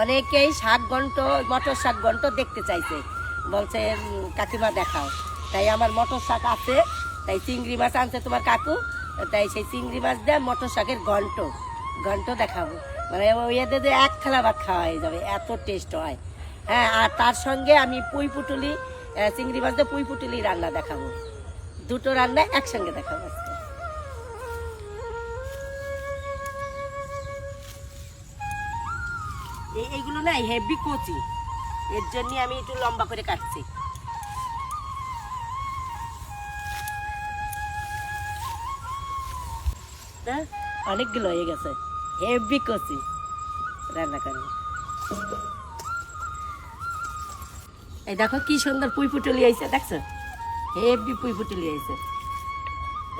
অনেকেই শাক ঘন্ট মটর শাক ঘন্ট দেখতে চাইছে, বলছে কাকিমা দেখাও। তাই আমার মটর শাক আছে, তাই চিংড়ি মাছ আনছে তোমার কাকু, তাই সেই চিংড়ি মাছ দিয়ে মটর শাকের ঘন্ট ঘন্ট দেখাবো। মানে এদের যে এক থালা ভাত খাওয়া হয়ে যাবে, এত টেস্ট হয়। হ্যাঁ, আর তার সঙ্গে আমি পুঁই পুটুলি চিংড়ি মাছ দিয়ে পুঁই পুটুলি রান্না দেখাবো। দুটো রান্না একসঙ্গে দেখাবো আজকে। এইগুলো না হেভি কচি, এর জন্য আমি একটু লম্বা করে কাটছি। অনেকগুলো হয়ে গেছে, হেভি কচি রান্না করবো। এই দেখো কি সুন্দর পুঁই পুটুলি আইছে, দেখছো হেভি পুঁই পুটুলি আইছে।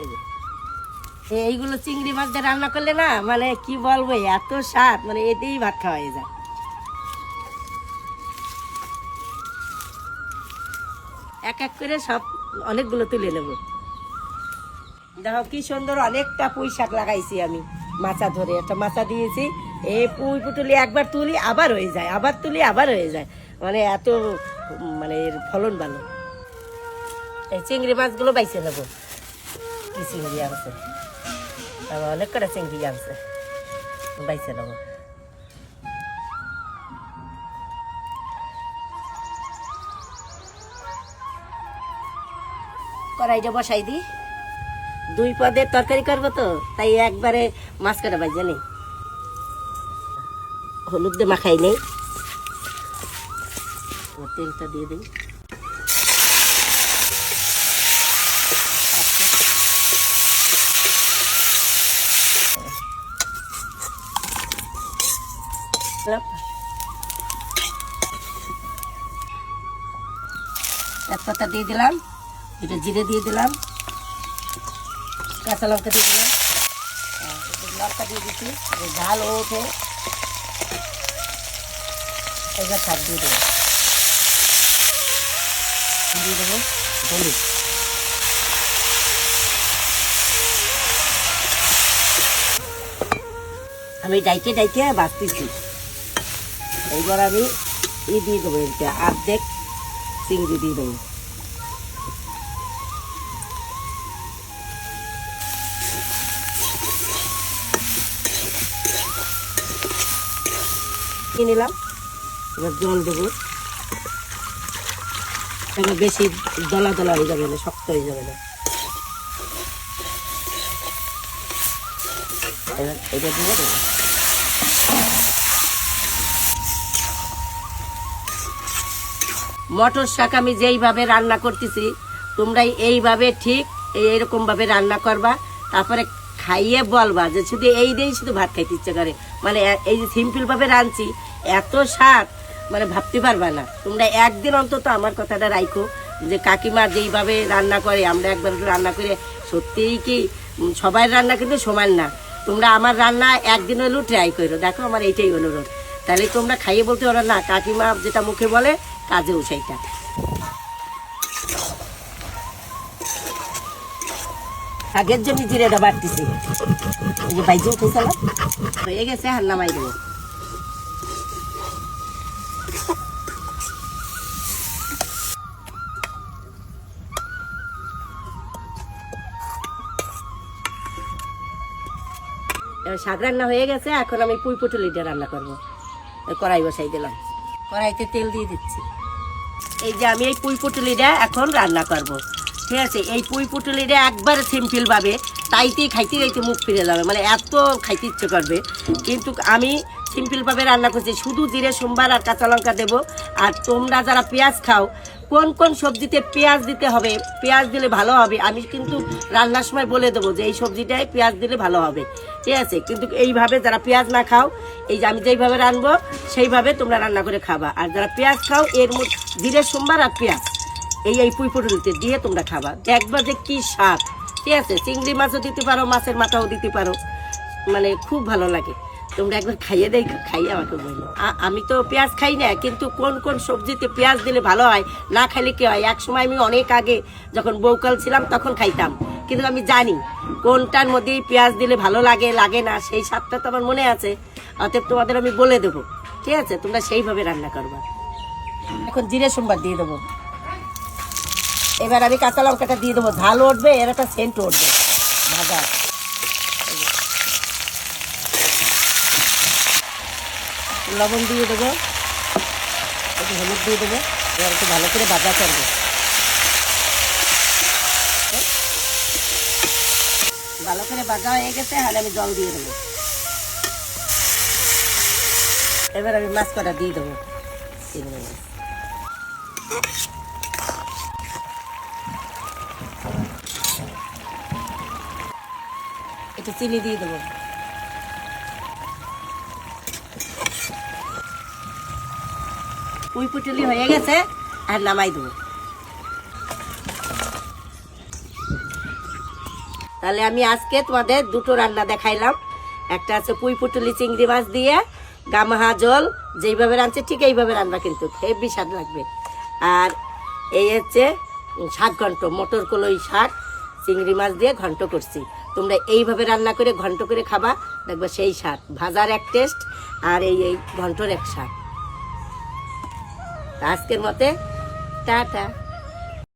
এই যে এইগুলো চিংড়ি মাছ দিয়ে রান্না করলে না, মানে কি বলবো, এত স্বাদ, মানে এতেই ভাত খাওয়া হয়ে যায়। এক এক করে সব অনেকগুলো তুলে নেব। দেখো কি সুন্দর অনেকটা পুঁই শাক লাগাইছি আমি, মাচা ধরে একটা মাচা দিয়েছি। এই পুঁই পুটুলি একবার তুলি আবার হয়ে যায়, আবার তুলি আবার হয়ে যায়, মানে এত মানে এর ফলন ভালো। এই চিংড়ি মাছগুলো বাইছে নেবো। কি চিংড়ি আনছে, অনেক কটা চিংড়ি আনছে, বাইছে নেবো। কড়াইটা বসাই দিই, 2 পদের তরকারি করবো তো, তাই একবারে মাছ কাটা বাইজে নেই, হলুদ দিয়ে মাখাই নেই। তেলটা দিয়ে দিই। তেজপাতা দিয়ে দিলাম, এটা জিরে দিয়ে দিলাম, কাঁচা লঙ্কা দিয়ে দিলাম, লঙ্কা দিয়ে দিচ্ছি, ঝাল ওঠে। এবার শাক দিয়ে দেবো, দিয়ে দেবো হলুদ, আমি ডাইকে ডাইকে বাঁচতেছি। এইবার আমি দিয়ে দেবো, এটা অর্ধেক চিংড়ি দিয়ে দেবো। নিলাম, এবার জল দেবো, এবার বেশি দলা দলা হয়ে যাবে না, শক্ত হয়ে যাবে না। এবার এটা দিয়ে দেবো। মটর শাক আমি যেইভাবে রান্না করতেছি, তোমরা এইভাবে ঠিক এইরকম ভাবে রান্না করবা, তারপরে খাইয়ে বলবা যে শুধু এই দিয়েই শুধু ভাত খাইতে ইচ্ছে করে। মানে এই যে সিম্পল ভাবে রাঁধছি, এত স্বাদ মানে ভাবতে পারবা না। তোমরা একদিন অন্তত আমার কথাটা রাখো, যে কাকিমা যেইভাবে রান্না করে আমরা একবার রান্না করে, সত্যিই কি সবাই রান্না কিন্তু সমান না। তোমরা আমার রান্না একদিন হলেও ট্রাই করো, দেখো আমার এইটাই অনুরোধ। তাহলে তোমরা খাইয়ে বলতে পারো না কাকিমা যেটা মুখে বলে কাজেও সেইটা। শাকের জন্য জিরেটা বাড়তেছি, এই যে ভাইজি উঠেছিলাম, হয়ে গেছে, আর নামাই দেবো। শাক রান্না হয়ে গেছে, এখন আমি পুঁই পুটুলিটা রান্না করবো। কড়াই বসাই দিলাম, কড়াইতে তেল দিয়ে দিচ্ছি। এই যে আমি এই পুঁই পুটুলিটা এখন রান্না করব, ঠিক আছে। এই পুঁই পুটুলিটা একবারে সিম্পল ভাবে তাইতেই খাইতে খাইতে মুখ ফিরে যাবে, মানে এত খাইতে ইচ্ছে করবে। কিন্তু আমি সিম্পল ভাবে রান্না করছি, শুধু জিরে সোমবার আর কাঁচা লঙ্কা দেবো। আর তোমরা যারা পেঁয়াজ খাও, কোন কোন সবজিতে পেঁয়াজ দিতে হবে, পেঁয়াজ দিলে ভালো হবে, আমি কিন্তু রান্নার সময় বলে দেবো যে এই সবজিটায় পেঁয়াজ দিলে ভালো হবে, ঠিক আছে। কিন্তু এইভাবে যারা পেঁয়াজ না খাও, এই যে আমি যেইভাবে রান্নবো সেইভাবে তোমরা রান্না করে খাবা। আর যারা পেঁয়াজ খাও, এর মধ্যে জিরে সোমবার আর পেঁয়াজ এই পুঁই পুটুলিতে দিয়ে তোমরা খাবা, দেখবা যে কি স্বাদ, ঠিক আছে। চিংড়ি মাছও দিতে পারো, মাছের মাথাও দিতে পারো, মানে খুব ভালো লাগে। তোমরা একবার খাইয়ে দেই, খাইয়ে আমাকে বলো। আমি তো পেঁয়াজ খাই না, কিন্তু কোন কোন সবজিতে পেঁয়াজ দিলে ভালো হয়, না খাইলে কি হয়। এক সময় আমি অনেক আগে যখন বউকাল ছিলাম তখন খাইতাম, কিন্তু আমি জানি কোনটার মধ্যে পেঁয়াজ দিলে ভালো লাগে লাগে না, সেই স্বাদটা তো আমার মনে আছে। অতএব তোমাদের আমি বলে দেবো, ঠিক আছে, তোমরা সেইভাবে রান্না করবা। এখন জিরে সোমবার দিয়ে দেবো। এবার আমি কাঁচা লঙ্কাটা দিয়ে দেবো, ঝাল উঠবে, এর একটা সেন্ট উঠবে ভাজা। লবণ দিয়ে দেবো, একটু হলুদ দিয়ে দেবো, এবার একটু ভালো করে ভাজা করবো। ভালো করে ভাজা হয়ে গেছে, আর আমি জল দিয়ে দেবো। এবার আমি মাছ কটা দিয়ে দেবো, একটু চিনি দিয়ে দেবো। পুঁই পুটুলি হয়ে গেছে, আর নামাই দেবো। তাহলে আমি আজকে তোমাদের দুটো রান্না দেখাইলাম। একটা আছে পুঁই পুটুলি চিংড়ি মাছ দিয়ে গামাহা জল, যেইভাবে রাঁধছে ঠিক এইভাবে রান্না, কিন্তু হেভি স্বাদ লাগবে। আর এই হচ্ছে শাক ঘন্ট, মটর কলই শাক চিংড়ি মাছ দিয়ে ঘন্ট করছি। তোমরা এইভাবে রান্না করে ঘন্ট করে খাবা, দেখবে সেই স্বাদ, ভাজার এক টেস্ট আর এই ঘন্টর এক স্বাদ। আজকের মতে টাটা।